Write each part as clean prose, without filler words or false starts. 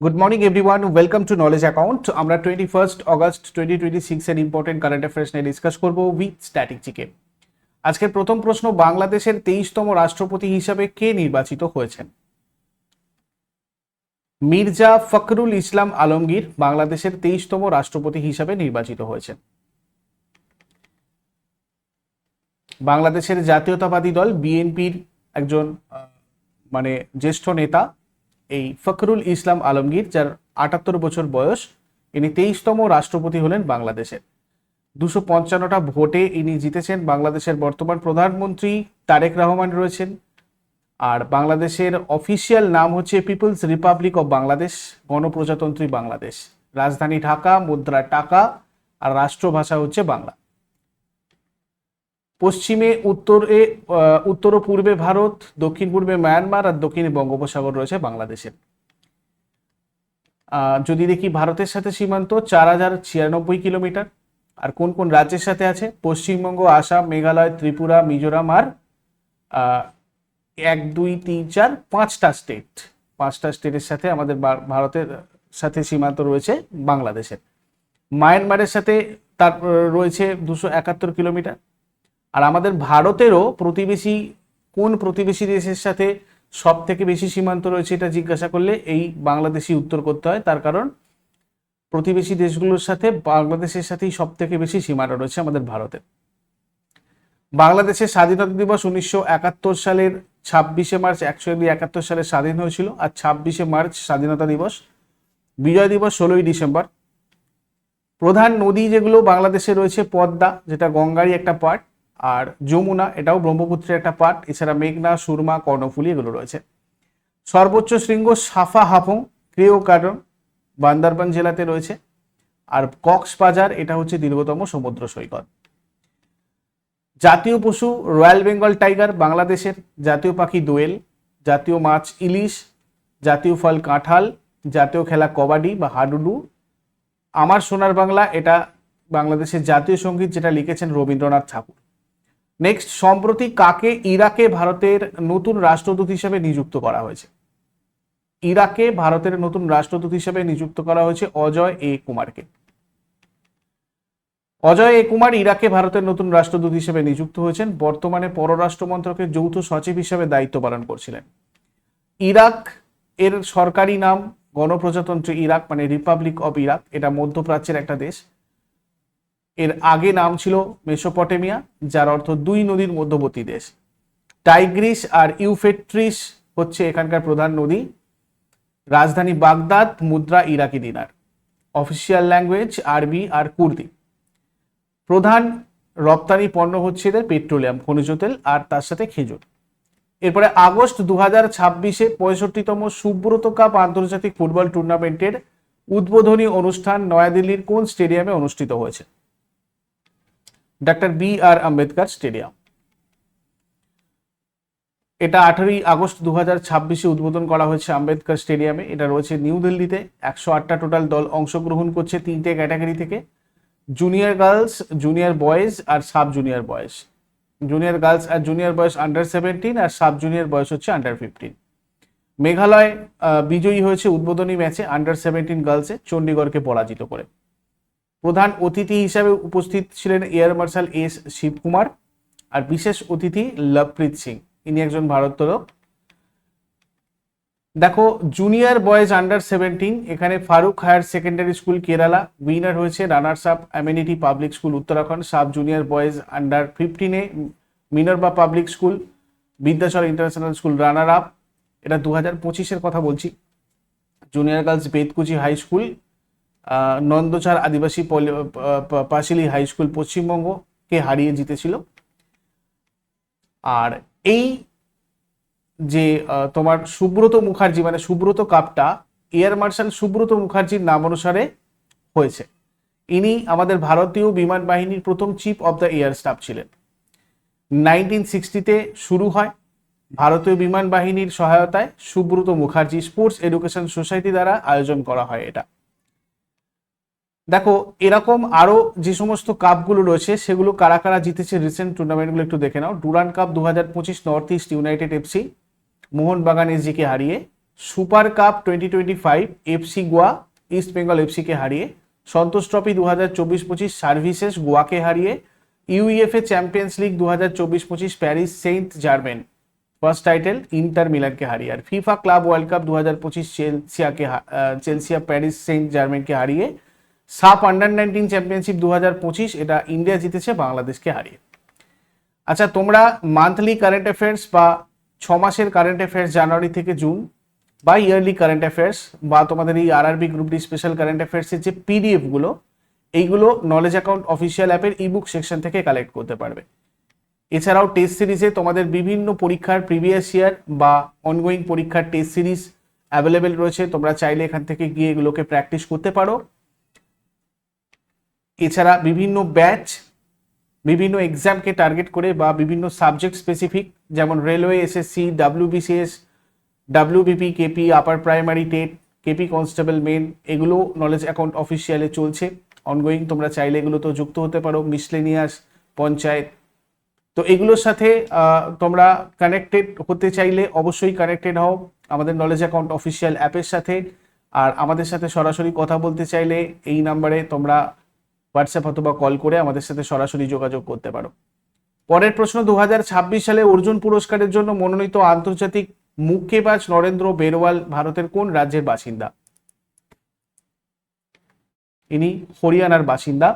Good morning everyone, welcome to Knowledge Account. আমরা 21st August 2026 এর important current affairs নিয়ে discuss করব with static GK. আজকের প্রথম প্রশ্ন, বাংলাদেশের 23তম রাষ্ট্রপতি হিসাবে কে নির্বাচিত হয়েছেন? মির্জা ফখরুল ইসলাম আলমগীর বাংলাদেশের 23তম রাষ্ট্রপতি হিসাবে নির্বাচিত হয়েছেন। বাংলাদেশের জাতীয়তাবাদী দল বিএনপির একজন জ্যেষ্ঠ নেতা এই ফখরুল ইসলাম আলমগীর, যার 78 বছর বয়স, ইনি 23তম রাষ্ট্রপতি হলেন বাংলাদেশের। 255টা ভোটে ইনি জিতেছেন। বাংলাদেশের বর্তমান প্রধানমন্ত্রী তারেক রহমান রয়েছেন। আর বাংলাদেশের অফিসিয়াল নাম হচ্ছে পিপলস রিপাবলিক অফ বাংলাদেশ, গণপ্রজাতন্ত্রী বাংলাদেশ। রাজধানী ঢাকা, মুদ্রা টাকা, আর রাষ্ট্রভাষা হচ্ছে বাংলা। পশ্চিমে উত্তর ও পূর্বে ভারত, দক্ষিণ পূর্বে মায়ানমার আর দক্ষিণে বঙ্গোপসাগর রয়েছে বাংলাদেশের। যদি দেখি ভারতের সাথে সীমান্ত 4096 কিলোমিটার। আর কোন কোন রাজ্যের সাথে আছে? পশ্চিমবঙ্গ, আসাম, মেঘালয়, ত্রিপুরা, মিজোরাম আর 1 2 3 4 5টা স্টেট। 5টা স্টেটের সাথে আমাদের ভারতের সাথে সীমান্ত রয়েছে বাংলাদেশের। মায়ানমারের সাথে তার রয়েছে 271 কিলোমিটার। আর আমাদের ভারতেরও কোন প্রতিবেশী দেশের সাথে সব থেকে বেশি সীমান্ত রয়েছে এটা জিজ্ঞাসা করলে এই বাংলাদেশি উত্তর করতে হয়, তার কারণ প্রতিবেশী দেশগুলোর সাথে বাংলাদেশের সাথেই সব থেকে বেশি সীমানা রয়েছে আমাদের ভারতের। বাংলাদেশের স্বাধীনতা দিবস 1971 সালের 26শে মার্চ। 71 সালে স্বাধীন হয়েছিল, আর 26শে মার্চ স্বাধীনতা দিবস। বিজয় দিবস 16ই ডিসেম্বর। প্রধান নদী যেগুলো বাংলাদেশে রয়েছে, পদ্মা, যেটা গঙ্গারই একটা পার্ট, আর যমুনা, এটাও ব্রহ্মপুত্রের একটা পার্ট। এছাড়া মেঘনা, সুরমা, কর্ণফুলী এগুলো রয়েছে। সর্বোচ্চ শৃঙ্গ সাফা হাফং ক্রিওকার্ডন বান্দরবান জেলাতে রয়েছে। আর কক্সবাজার, এটা হচ্ছে দীর্ঘতম সমুদ্র সৈকত। জাতীয় পশু রয়্যাল বেঙ্গল টাইগার বাংলাদেশের। জাতীয় পাখি দোয়েল। জাতীয় মাছ ইলিশ। জাতীয় ফল কাঁঠাল। জাতীয় খেলা কবাডি বা হাডুডু। আমার সোনার বাংলা, এটা বাংলাদেশের জাতীয় সঙ্গীত, যেটা লিখেছেন রবীন্দ্রনাথ ঠাকুর। নেক্সট, সম্প্রতি কাকে ইরাকে ভারতের নতুন রাষ্ট্রদূত হিসেবে নিযুক্ত করা হয়েছে? ইরাকে ভারতের নতুন রাষ্ট্রদূত হিসেবে নিযুক্ত করা হয়েছে অজয় এ কুমারকে। অজয় এ কুমার ইরাকে ভারতের নতুন রাষ্ট্রদূত হিসেবে নিযুক্ত হয়েছেন। বর্তমানে পররাষ্ট্র মন্ত্রকের যৌথ সচিব হিসেবে দায়িত্ব পালন করছিলেন। ইরাক এর সরকারি নাম গণপ্রজাতন্ত্রী ইরাক, মানে রিপাবলিক অফ ইরাক। এটা মধ্যপ্রাচ্যের একটা দেশ। এর আগে নাম ছিল মেসোপটেমিয়া, যার অর্থ 2 নদীর মধ্যবর্তী দেশ। টাইগ্রিস আর ইউফ্রেটিস হচ্ছে এখানকার প্রধান নদী। রাজধানী বাগদাদ, মুদ্রা ইরাকি দিনার। অফিসিয়াল ল্যাঙ্গুয়েজ আরবি আর কুর্দি। প্রধান রপ্তানি পণ্য হচ্ছে এদের পেট্রোলিয়াম, খনিজ তেল, আর তার সাথে খেজুর। এরপরে আগস্ট 2026-এ 65তম সুব্রত কাপ আন্তর্জাতিক ফুটবল টুর্নামেন্টের উদ্বোধনী অনুষ্ঠান নয়াদিল্লির কোন স্টেডিয়ামে অনুষ্ঠিত হয়েছে? Doctor B R. আম্বেদকর স্টেডিয়াম। এটা 18ই আগস্ট 2026-এ উদ্বোধন করা হয়েছে আম্বেদকর স্টেডিয়ামে। এটা রয়েছে নিউ দিল্লিতে। 108টা টোটাল দল অংশগ্রহণ করছে 3টে ক্যাটাগরি থেকে: জুনিয়র গার্লস, জুনিয়র বয়েজ আর sub junior boys. Junior girls আর জুনিয়র বয়েজ আন্ডার 17 আর সাব জুনিয়র বয়েজ হচ্ছে আন্ডার 15। মেঘালয় বিজয়ী হয়েছে উদ্বোধনী ম্যাচে আন্ডার 17 গার্লসে চণ্ডীগড়কে পরাজিত করে। প্রধান অতিথি হিসাবে উপস্থিত ছিলেন এয়ার মার্শাল এস শিবকুমার, আর বিশেষ অতিথি লভপ্রীত সিং, ইনি একজন ভারোত্তোলক। দেখো, জুনিয়র বয়েজ আন্ডার 17, এখানে Farook higher secondary school Kerala winner হয়েছে। Runners up amenity public school Uttarakhand. Sub junior boys under 15-এ Minerva public school, Vidyachal international school runner up. এটা 2025-এর কথা বলছি। Junior girls Bedkuchi high school, Nandachar Adivasi Pashili high school পশ্চিমবঙ্গকে হারিয়ে জিতেছিল। আর এই যে তোমার সুব্রত মুখার্জি, মানে সুব্রত কাপটা এয়ার মার্শাল সুব্রত মুখার্জির নাম অনুসারে হয়েছে। ইনি আমাদের ভারতীয় বিমান বাহিনীর প্রথম chief of the air staff ছিলেন। 1960-তে শুরু হয়। ভারতীয় বিমান বাহিনীর সহায়তায় Subrata Mukherjee sports education society দ্বারা আয়োজন করা হয় এটা। দেখো, এরকম আরো যে সমস্ত কাপগুলো রয়েছে সেগুলো কারা কারা জিতেছে রিসেন্ট টুর্নামেন্টগুলো একটু দেখে নাও। Durand cup 2025 north east united FC Mohun Bagan এসজিকে হারিয়ে super cup 2025 FC Goa east Bengal এফসিকে হারিয়ে, সন্তোষ ট্রফি 2024-25 সার্ভিসেস গোয়াকে হারিয়ে, UEFA champions league 2024-25 Paris Saint Germain first title inter মিলানকে হারিয়ে, আর FIFA club world cup 2025 Chelsea Paris Saint জার্মেনকে হারিয়ে, সাপ আন্ডার-19 চ্যাম্পিয়নশিপ 2025 এটা ইন্ডিয়া জিতেছে বাংলাদেশকে হারিয়ে। আচ্ছা, তোমরা মান্থলি কারেন্ট অ্যাফেয়ার্স বা 6 মাসের কারেন্ট অ্যাফেয়ার্স জানুয়ারি থেকে জুন বা ইয়ারলি কারেন্ট অ্যাফেয়ার্স বা তোমাদের এই RRB group D special current অ্যাফেয়ার্সের যে পিডিএফ গুলো, এইগুলো নলেজ অ্যাকাউন্ট অফিসিয়াল অ্যাপের ইবুক সেকশন থেকে কালেক্ট করতে পারবে। এছাড়াও টেস্ট সিরিজে তোমাদের বিভিন্ন পরীক্ষার প্রিভিয়াস ইয়ার বা অনগোয়িং পরীক্ষার টেস্ট সিরিজ অ্যাভেলেবেল রয়েছে, তোমরা চাইলে এখান থেকে গিয়ে এগুলোকে প্র্যাকটিস করতে পারো। এছাড়া বিভিন্ন ব্যাচ বিভিন্ন এক্সামকে টার্গেট করে বা বিভিন্ন সাবজেক্ট স্পেসিফিক, যেমন railway, SSC, WBCS, WBP, KP, upper primary TET, KP constable main, এগুলো নলেজ অ্যাকাউন্ট অফিসিয়ালে চলছে অনগোয়িং, তোমরা চাইলে এগুলোতেও যুক্ত হতে পারো। মিসলেনিয়াস, পঞ্চায়েত, তো এগুলোর সাথে তোমরা কানেক্টেড হতে চাইলে অবশ্যই কানেক্টেড হও আমাদের নলেজ অ্যাকাউন্ট অফিসিয়াল অ্যাপের সাথে। আর আমাদের সাথে সরাসরি কথা বলতে চাইলে এই নাম্বারে তোমরা হোয়াটসঅ্যাপ অথবা কল করে আমাদের সাথে সরাসরি যোগাযোগ করতে পারো। পরের প্রশ্ন, 2026 সালে অর্জুন পুরস্কারের জন্য মনোনীত আন্তর্জাতিক মুক্কেবাজ নরেন্দ্র বেরওয়াল ভারতের কোন রাজ্যের বাসিন্দা? ইনি হরিয়ানার বাসিন্দা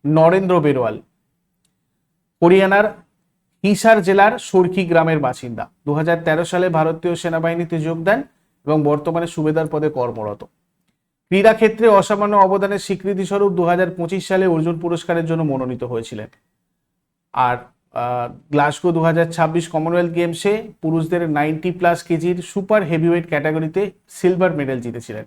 নরেন্দ্র বেরওয়াল। হরিয়ানার হিসার জেলার সরকি গ্রামের বাসিন্দা। 2013 সালে ভারতীয় সেনাবাহিনীতে যোগ দেন এবং বর্তমানে সুবেদার পদে কর্মরত। ক্রীড়া ক্ষেত্রে অসামান্য অবদানের স্বীকৃতি স্বরূপ 2025 সালে অর্জুন পুরস্কারের জন্য মনোনীত হয়েছিলেন। আর গ্লাসগো 2026 কমনওয়েলথ গেমসে পুরুষদের 90+ কেজির সুপার হেভিওয়েট ক্যাটাগরিতে সিলভার মেডেল জিতেছিলেন।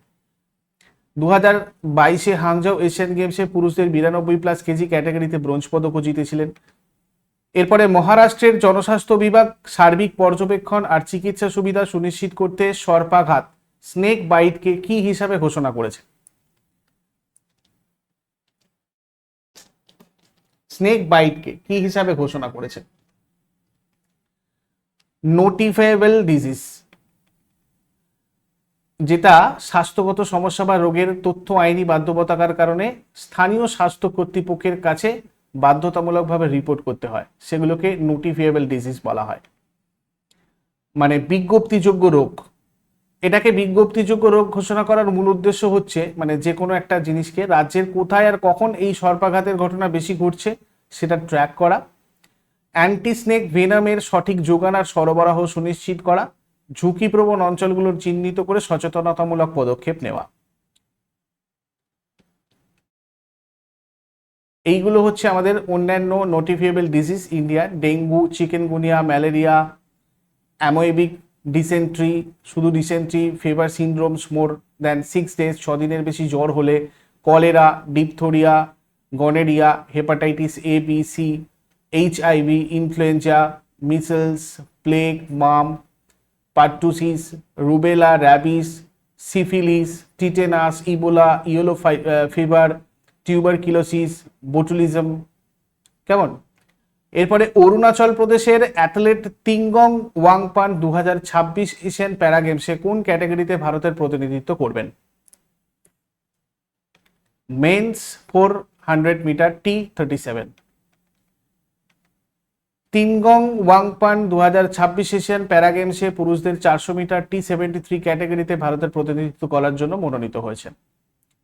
2022 হাংজাও এশিয়ান গেমসে পুরুষদের 92+ কেজি ক্যাটাগরিতে ব্রোঞ্জ পদকও জিতেছিলেন। এরপরে মহারাষ্ট্রের জনস্বাস্থ্য বিভাগ সার্বিক পর্যবেক্ষণ আর চিকিৎসা সুবিধা সুনিশ্চিত করতে সর্পাঘাত স্নেক বাইটকে কি হিসাবে ঘোষণা করেছে? স্নেক বাইটকে কি হিসাবে ঘোষণা করেছে? নোটিফাইয়েবল ডিজিজ, যেটা স্বাস্থ্যগত সমস্যা বা রোগের তথ্য আইনি বাধ্যবাধকতার কারণে স্থানীয় স্বাস্থ্য কর্তৃপক্ষের কাছে বাধ্যতামূলকভাবে রিপোর্ট করতে হয়, সেগুলোকে নোটিফাইয়েবল ডিজিজ বলা হয়। মানে বিজ্ঞপ্তিযোগ্য রোগ, এটাকে বিজ্ঞপ্তিযোগ্য রোগ ঘোষণা করার মূল উদ্দেশ্য হচ্ছে মানে যে কোনো একটা জিনিসকে রাজ্যের কোথায় আর কখন এই সর্পাঘাতের ঘটনা বেশি ঘটছে সেটা ট্র্যাক করা, অ্যান্টি স্নেক ভেনামের সঠিক যোগান আর সরবরাহ সুনিশ্চিত করা, ঝুঁকিপ্রবণ অঞ্চলগুলোর চিহ্নিত করে সচেতনতামূলক পদক্ষেপ নেওয়া। এইগুলো হচ্ছে আমাদের অন্যান্য notifiable disease India. Dengue, chikungunya, malaria, amoebic dysentery, শুধু dysentery, fever syndromes more than 6 days, 6 দিনের বেশি জ্বর হলে, cholera, diphtheria, gonorrhoea, hepatitis A, B, C, HIV, influenza, measles, plague, মাম, pertussis, rubella, rabies, syphilis, tetanus, Ebola, yellow fever, tuberculosis, botulism. কেমন? এরপরে অরুণাচল প্রদেশের athlete তিঙ্গং ওয়াংপান 2026 Asian para গেমসে কোন ক্যাটাগরিতে ভারতের প্রতিনিধিত্ব করবেন? Men's 400 metre T37। Tingong Wangpan 2026 Asian para গেমসে পুরুষদের 400 মিটার T73 ক্যাটাগরিতে ভারতের প্রতিনিধিত্ব করার জন্য মনোনীত হয়েছেন।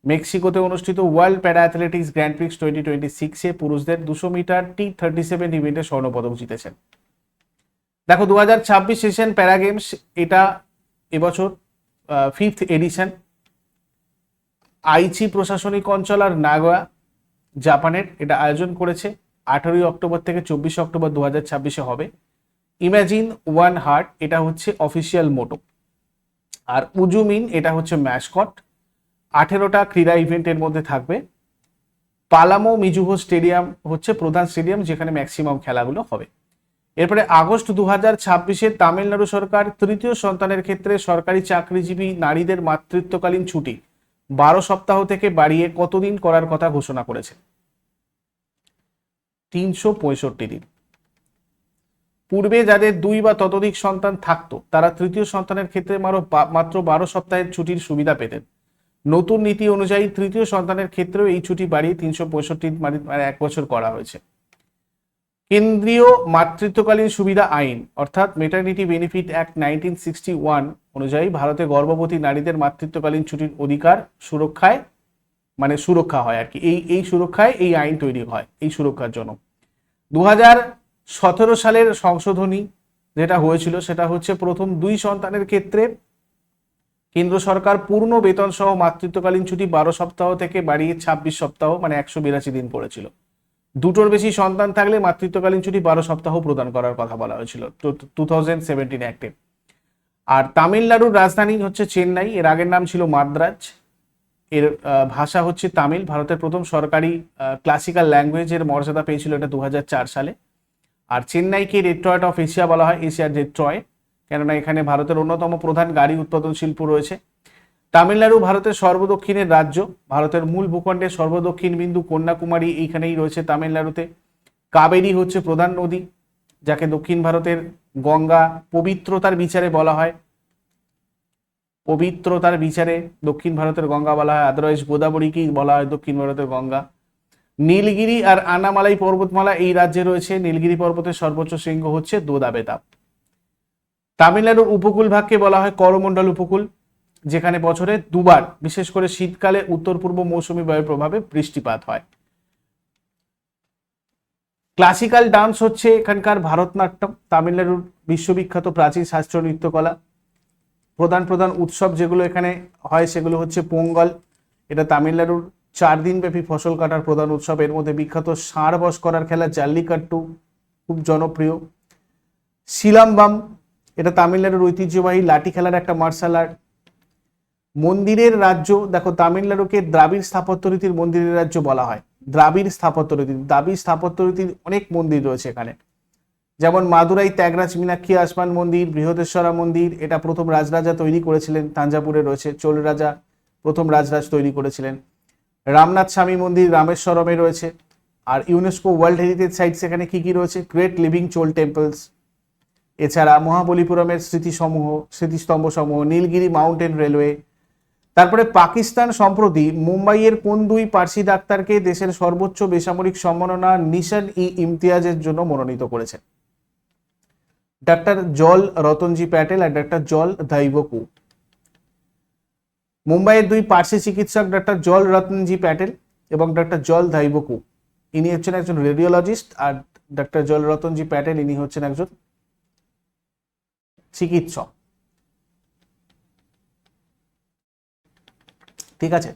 মেক্সিকোতে অনুষ্ঠিত world para athletics grand Prix 2026-এ পুরুষদের 200 মিটার T37 ইভেন্টে স্বর্ণপদক জিতেছেন। দেখো, 2026 এশিয়ান প্যারা গেমস এটা এবছর 5th এডিশন। আইচি প্রশাসনিক অঞ্চল আর নাগোয়া জাপানের এটা আয়োজন করেছে। 18 অক্টোবর থেকে 24 অক্টোবর 2026-এ হবে। ইমাজিন ওয়ান হার্ট এটা হচ্ছে অফিসিয়াল মোটো, আর উজুমিন এটা হচ্ছে ম্যাসকট। 18টা ক্রীড়া ইভেন্টের মধ্যে থাকবে। পালামো মিজুহো স্টেডিয়াম হচ্ছে প্রধান স্টেডিয়াম যেখানে ম্যাক্সিমাম খেলাগুলো হবে। এরপরে আগস্ট 2026-এ তামিলনাড়ু সরকার তৃতীয় সন্তানের ক্ষেত্রে সরকারি চাকরিজীবী নারীদের মাতৃত্বকালীন ছুটি 12 সপ্তাহ থেকে বাড়িয়ে কতদিন করার কথা ঘোষণা করেছে? 365 দিন। পূর্বে যাদের 2 বা ততোধিক সন্তান থাকতো তারা তৃতীয় সন্তানের ক্ষেত্রে মাত্র 12 সপ্তাহের ছুটির সুবিধা পেতেন। নতুন নীতি অনুযায়ী তৃতীয় সন্তানের ক্ষেত্রেও এই ছুটি বাড়িয়ে 365 মানে 1 বছর করা হয়েছে। কেন্দ্রীয় মাতৃত্বকালীন সুবিধা আইন অর্থাৎ মেটারনিটি বেনিফিট অ্যাক্ট 1961 অনুযায়ী ভারতে গর্ভবতী নারীদের মাতৃত্বকালীন ছুটির অধিকার সুরক্ষা হয় আর কি। এই সুরক্ষায় এই আইন তৈরি হয় এই সুরক্ষার জন্য। 2017 সালের সংশোধনী যেটা হয়েছিল সেটা হচ্ছে প্রথম 2 সন্তানের ক্ষেত্রে কেন্দ্র সরকার পূর্ণ বেতন সহ মাতৃত্বকালীন ছুটি 12 সপ্তাহ থেকে বাড়িয়ে 26 সপ্তাহ মানে 182 দিন করেছিল। দুটোর বেশি সন্তান থাকলে মাতৃত্বকালীন ছুটি 12 সপ্তাহ প্রদান করার কথা বলা হয়েছিল 2017 অ্যাক্টে। আর তামিলনাড়ুর রাজধানী হচ্ছে চেন্নাই, এর আগের নাম ছিল মাদ্রাজ। এর ভাষা হচ্ছে তামিল। ভারতের প্রথম সরকারি ক্লাসিক্যাল ল্যাঙ্গুয়েজের মর্যাদা পেয়েছিল এটা 2004 সালে। আর চেন্নাইকে ডেট্রয়েট অফ এশিয়া বলা হয়, এশিয়ার ডেট্রয়েট, কেননা এখানে ভারতের অন্যতম প্রধান গাড়ি উৎপাদন শিল্প রয়েছে। তামিলনাড়ু ভারতের সর্বদক্ষিণের রাজ্য। ভারতের মূল ভূখণ্ডের সর্বদক্ষিণ বিন্দু কন্যাকুমারী এইখানেই রয়েছে তামিলনাড়ুতে। কাবেরী হচ্ছে প্রধান নদী, যাকে দক্ষিণ ভারতের গঙ্গা পবিত্রতার বিচারে বলা হয়, পবিত্রতার বিচারে দক্ষিণ ভারতের গঙ্গা বলা হয়, আদারওয়াইজ গোদাবরীকেই বলা হয় দক্ষিণ ভারতের গঙ্গা। নীলগিরি আর আনামালাই পর্বতমালা এই রাজ্যে রয়েছে। নীলগিরি পর্বতের সর্বোচ্চ শৃঙ্গ হচ্ছে দোদাবেতা। তামিলনাড়ুর উপকূল ভাগকে বলা হয় করমণ্ডল উপকূল, যেখানে বছরে 2 বার বিশেষ করে শীতকালে উত্তর পূর্ব মৌসুমী বায়ুর প্রভাবে বৃষ্টিপাত হয়। ক্লাসিক্যাল ডান্স হচ্ছে এখানকার ভারতনাট্যম, তামিলনাড়ুর বিশ্ববিখ্যাত প্রাচীন শাস্ত্রীয় নৃত্যকলা। প্রধান প্রধান উৎসব যেগুলো এখানে হয় সেগুলো হচ্ছে পোঙ্গল, এটা তামিলনাড়ুর 4 দিন ব্যাপী ফসল কাটার প্রধান উৎসব। এর মধ্যে বিখ্যাত ষাঁড় বশ করার খেলা জাল্লিকাট্টু খুব জনপ্রিয়। শিলাম্বাম, এটা তামিলনাড়ুর ঐতিহ্যবাহী লাঠি খেলার একটা মার্শাল আর্ট। মন্দিরের রাজ্য, দেখো তামিলনাড়ুকে দ্রাবিড় স্থাপত্য রীতির মন্দিরের রাজ্য বলা হয়। দ্রাবিড় স্থাপত্য রীতির অনেক মন্দির রয়েছে এখানে, যেমন মাদুরাই ত্যাগরাজ মীনাক্ষী আসমান মন্দির, বৃহদেশ্বরা মন্দির, এটা প্রথম রাজরাজা তৈরি করেছিলেন। তাঞ্জাপুরে রয়েছে, চোল রাজা প্রথম রাজরাজ তৈরি করেছিলেন। রামনাথ স্বামী মন্দির রামেশ্বরমে রয়েছে। আর ইউনেস্কো ওয়ার্ল্ড হেরিটেজ সাইট সেখানে কি কি রয়েছে? গ্রেট লিভিং চোল টেম্পলস, এছাড়া মহাবলীপুরমের স্মৃতিস্তম্ভ সমূহ, নীলগিরি মাউন্টেন রেলওয়ে। তারপরে পাকিস্তান সম্প্রতি মুম্বাইয়ের কোন 2 পার্সি ডাক্তারকে দেশের সর্বোচ্চ বেসামরিক সম্মাননা নিশান-ই-ইমতিয়াজের জন্য মনোনীত করেছে? ডাক্তার জল রতনজি প্যাটেল আর ডাক্তার জল দাইবকু। মুম্বাইয়ের 2 পার্সি চিকিৎসক ডাক্তার জল রতনজি প্যাটেল এবং ডাক্তার জল দাইবকু, ইনি হচ্ছেন একজন রেডিওলজিস্ট, আর ডাক্তার জল রতনজি প্যাটেল ইনি হচ্ছেন একজন চিকিৎসক। ঠিক আছে।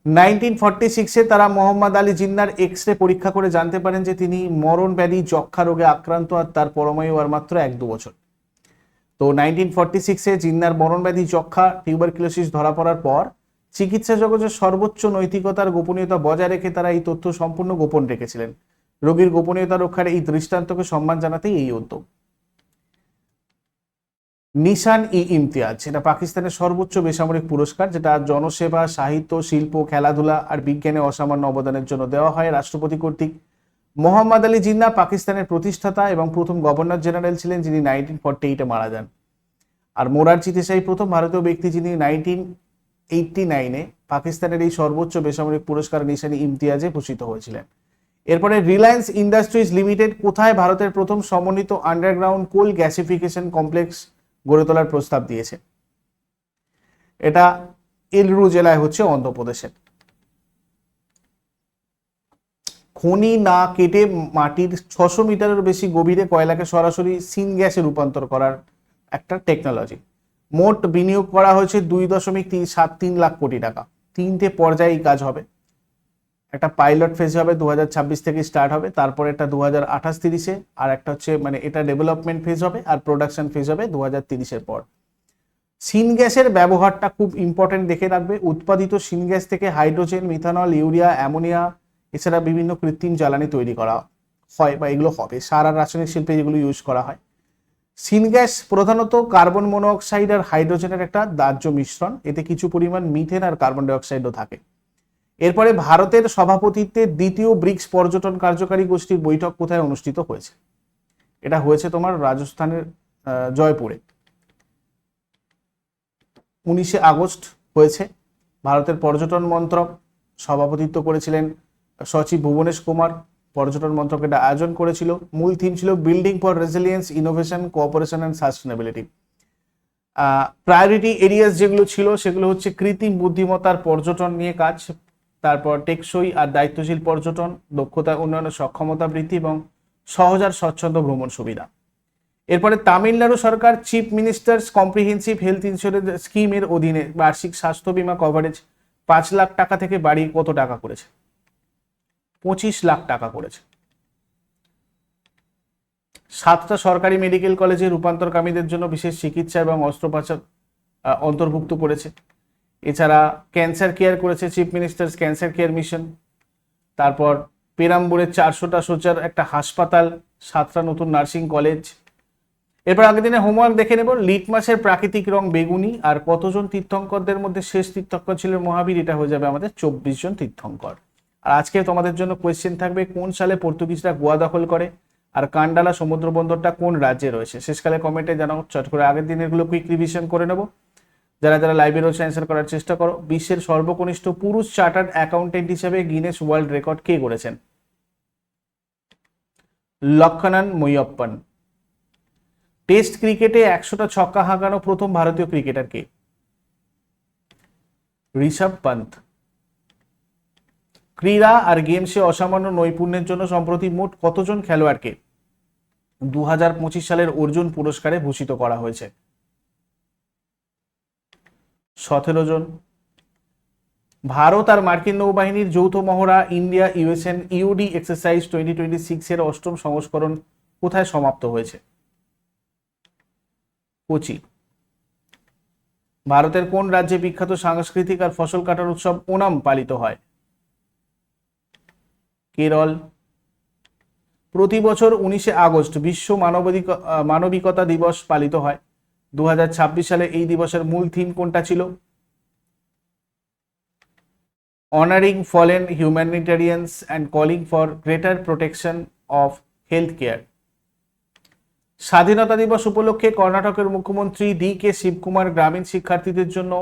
1946-এ তারা মোহাম্মদ আলী জিন্নার এক্স-রে পরীক্ষা করে জানতে পারেন যে তিনি মরণ ব্যাধি যক্ষা রোগে আক্রান্ত, আর তার পরমায়ু আর মাত্র 1-2 বছর। তো 1946-এ জিন্নার মরণ ব্যাধি যক্ষা টিউবারকুলোসিস ধরা পড়ার পর চিকিৎসা জগতের সর্বোচ্চ নৈতিকতার গোপনীয়তা বজায় রেখে তারা এই তথ্য সম্পূর্ণ গোপন রেখেছিলেন। রোগীর গোপনীয়তা রক্ষার এই দৃষ্টান্তকে সম্মান জানাতেই এই উদ্যোগ। নিশান-ই-ইমতিয়াজ, এটা পাকিস্তানের সর্বোচ্চ বেসামরিক পুরস্কার, যেটা জনসেবা, সাহিত্য, শিল্প, খেলাধুলা আর বিজ্ঞানে অসামান্য অবদানের জন্য দেওয়া হয় রাষ্ট্রপতি কর্তৃক। মোহাম্মদ আলী জিন্নাহ পাকিস্তানের প্রতিষ্ঠাতা এবং প্রথম গভর্নর জেনারেল ছিলেন, যিনি 1948-এ মারা যান। আর মোরারজি দেশাই প্রথম ভারতীয় ব্যক্তি যিনি 1989-এ পাকিস্তানের এই সর্বোচ্চ বেসামরিক পুরস্কার নিশান-ই-ইমতিয়াজে ভূষিত হয়েছিলেন। এরপরে রিলায়েন্স ইন্ডাস্ট্রিজ লিমিটেড কোথায় ভারতের প্রথম সমন্বিত আন্ডারগ্রাউন্ড কোল গ্যাসিফিকেশন কমপ্লেক্স গড়ে তোলার প্রস্তাব দিয়েছে? এটা এলরু জেলায় হচ্ছে, অন্ধ্রপ্রদেশের। খনি না কেটে মাটির 600 মিটারের বেশি গভীরে কয়লাকে সরাসরি সিন গ্যাসে রূপান্তর করার একটা টেকনোলজি। মোট বিনিয়োগ করা হয়েছে 2.73 লাখ কোটি টাকা। 3টে পর্যায়ে এই কাজ হবে। একটা পাইলট ফেজ হবে 2026 থেকে স্টার্ট হবে, তারপর এটা 2028-30-এ, আর একটা হচ্ছে এটা ডেভেলপমেন্ট ফেজ হবে, আর প্রোডাকশন ফেজ হবে 2030-এর পর। সিন গ্যাসের ব্যবহারটা খুব ইম্পর্টেন্ট, দেখে রাখবে। উৎপাদিত সিন গ্যাস থেকে হাইড্রোজেন, মিথানল, ইউরিয়া, অ্যামোনিয়া এছাড়া বিভিন্ন কৃত্রিম জ্বালানি তৈরি করা হয় বা এগুলো হবে। সার আর রাসায়নিক শিল্পে যেগুলো ইউজ করা হয়। সিন গ্যাস প্রধানত কার্বন মনোঅক্সাইড আর হাইড্রোজেনের একটা দাহ্য মিশ্রণ, এতে কিছু পরিমাণ মিথেন আর কার্বন ডাইঅক্সাইডও থাকে। এরপরে ভারতের সভাপতিত্বে দ্বিতীয় ব্রিক্স পর্যটন কার্যকারী গোষ্ঠীর বৈঠক কোথায় অনুষ্ঠিত হয়েছে? এটা হয়েছে তোমার রাজস্থানের জয়পুরে। 19শে আগস্ট হয়েছে। ভারতের পর্যটন মন্ত্রক সভাপতিত্ব করেছিলেন সচিব ভুবনেশ কুমার। পর্যটন মন্ত্রক এটা আয়োজন করেছিল। মূল থিম ছিল building for resilience, innovation, cooperation and sustainability. Priority areas যেগুলো ছিল সেগুলো হচ্ছে কৃত্রিম বুদ্ধিমত্তার পর্যটন নিয়ে কাজ, তারপর টেকসই আর দায়িত্বশীল পর্যটন, দক্ষতা উন্নয়নের সক্ষমতা বৃদ্ধি এবং সহজ আর স্বচ্ছন্দ ভ্রমণ সুবিধা। এরপরে তামিলনাড়ু সরকার chief ministers comprehensive health insurance স্কিমের অধীনে বার্ষিক স্বাস্থ্য বীমা কভারেজ 5 লাখ টাকা থেকে বাড়িয়ে কত টাকা করেছে? 25 লাখ টাকা করেছে। 7টা সরকারি মেডিকেল কলেজে রূপান্তরকামীদের জন্য বিশেষ চিকিৎসা এবং অস্ত্রোপচার অন্তর্ভুক্ত করেছে। এছাড়া ক্যান্সার কেয়ার করেছে chief ministers cancer care mission. তারপর পেরাম্বুরের 400টা শয্যার একটা হাসপাতাল, 7টা নতুন নার্সিং কলেজ। এরপর আগের দিনে হোমওয়ার্ক দেখে নেব। লিটমাসের প্রাকৃতিক রং বেগুনি, আর কতজন তীর্থঙ্করদের মধ্যে শেষ তীর্থঙ্কর ছিলেন মহাবীর? এটা হয়ে যাবে আমাদের 24 জন তীর্থঙ্কর। আর আজকে তোমাদের জন্য কোয়েশ্চেন থাকবে, কোন সালে পর্তুগিজরা গোয়া দখল করে, আর কান্ডালা সমুদ্র বন্দরটা কোন রাজ্যে রয়েছে? শেষকালে কমেন্টে জানাও। চট করে আগের দিনের গুলো কুইক রিভিশন করে নেব। যারা যারা লাইভে রয়েছে অ্যান্সার করার চেষ্টা করো। বিশ্বের সর্বকনিষ্ঠ পুরুষ চার্টার্ড অ্যাকাউন্টেন্ট হিসেবে গিনেস ওয়ার্ল্ড রেকর্ড কে করেছেন? লক্ষণন মৈয়প্পন। টেস্ট ক্রিকেটে 100টা ছক্কা হাঁকানো প্রথম ভারতীয় ক্রিকেটার কে? ঋষভ পন্ত। ক্রীড়া আর গেমসে অসামান্য নৈপুণ্যের জন্য সম্প্রতি মোট কতজন খেলোয়াড়কে 2025 সালের অর্জুন পুরস্কারে ভূষিত করা হয়েছে? 17 জন। ভারত আর মার্কিন নৌবাহিনীর যৌথ মহড়া ইন্ডিয়া ইউএসএন ইউডি এক্সারসাইজ 2026 এর 8ম সংস্করণ কোথায় সমাপ্ত হয়েছে? কোচি। ভারতের কোন রাজ্যে বিখ্যাত সাংস্কৃতিক আর ফসল কাটার উৎসব ওনাম পালিত হয়? কেরল। প্রতি বছর 19শে আগস্ট বিশ্ব মানবিকতা দিবস পালিত হয়। 2026 সালে এই দিবসের মূল থিম কোনটা ছিল? Honouring fallen humanitarians and calling for greater protection of health care. স্বাধীনতা দিবস উপলক্ষে কর্ণাটকের মুখ্যমন্ত্রী ডি.কে. শিবকুমার গ্রামীণ শিক্ষার্থীদের জন্য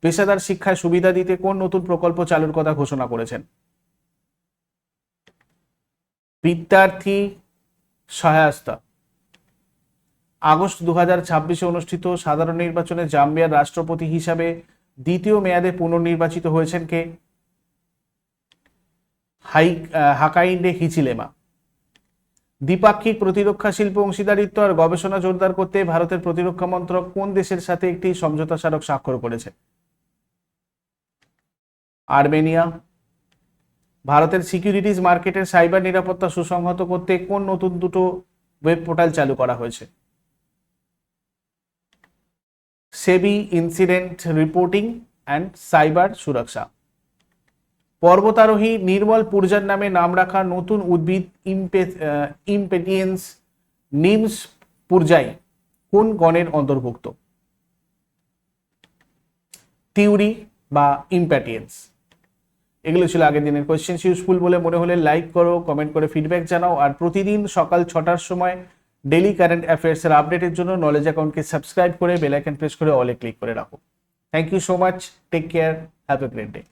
পেশাদার শিক্ষায় সুবিধা দিতে কোন নতুন প্রকল্প চালুর কথা ঘোষণা করেছেন? বিদ্যার্থী সহায়তা। আগস্ট 2026 অনুষ্ঠিত সাধারণ নির্বাচনে জাম্বিয়ার রাষ্ট্রপতি হিসাবে দ্বিতীয় মেয়াদে পুনর্নির্বাচিত হয়েছেন কে? হাকাইন্ডে হিচিলেমা। দ্বিপাক্ষিক প্রতিরক্ষা শিল্প অংশীদারিত্ব আর গবেষণা জোরদার করতে ভারতের প্রতিরক্ষা মন্ত্রক কোন দেশের সাথে একটি সমঝোতা স্মারক স্বাক্ষর করেছে? আর্মেনিয়া। ভারতের সিকিউরিটিজ মার্কেটের সাইবার নিরাপত্তা সুসংহত করতে কোন নতুন দুটো ওয়েব পোর্টাল চালু করা হয়েছে? সেবি ইনসিডেন্ট রিপোর্টিং অ্যান্ড সাইবার সুরক্ষা। পর্বতারোহী নির্মল পুরজার নামে নাম রাখা নতুন উদ্ভিদ ইম্পেটিয়েন্স নিমস পুরজাই কোন গণের অন্তর্ভুক্ত? থিওরি বা ইম্প্যাটিয়েন্স। এগুলো ছিল আগের দিনের কোয়েশ্চেন। ইউজফুল বলে মনে হলে লাইক করো, কমেন্ট করে ফিডব্যাক জানাও। আর প্রতিদিন সকাল 6টার সময় ডেইলি কারেন্ট অ্যাফেয়ার্সের আপডেটের জন্য নলেজ অ্যাকাউন্টকে সাবস্ক্রাইব করে বেল আইকন প্রেস করে অলে ক্লিক করে রাখো। Thank you so much. Take care. Have a great day.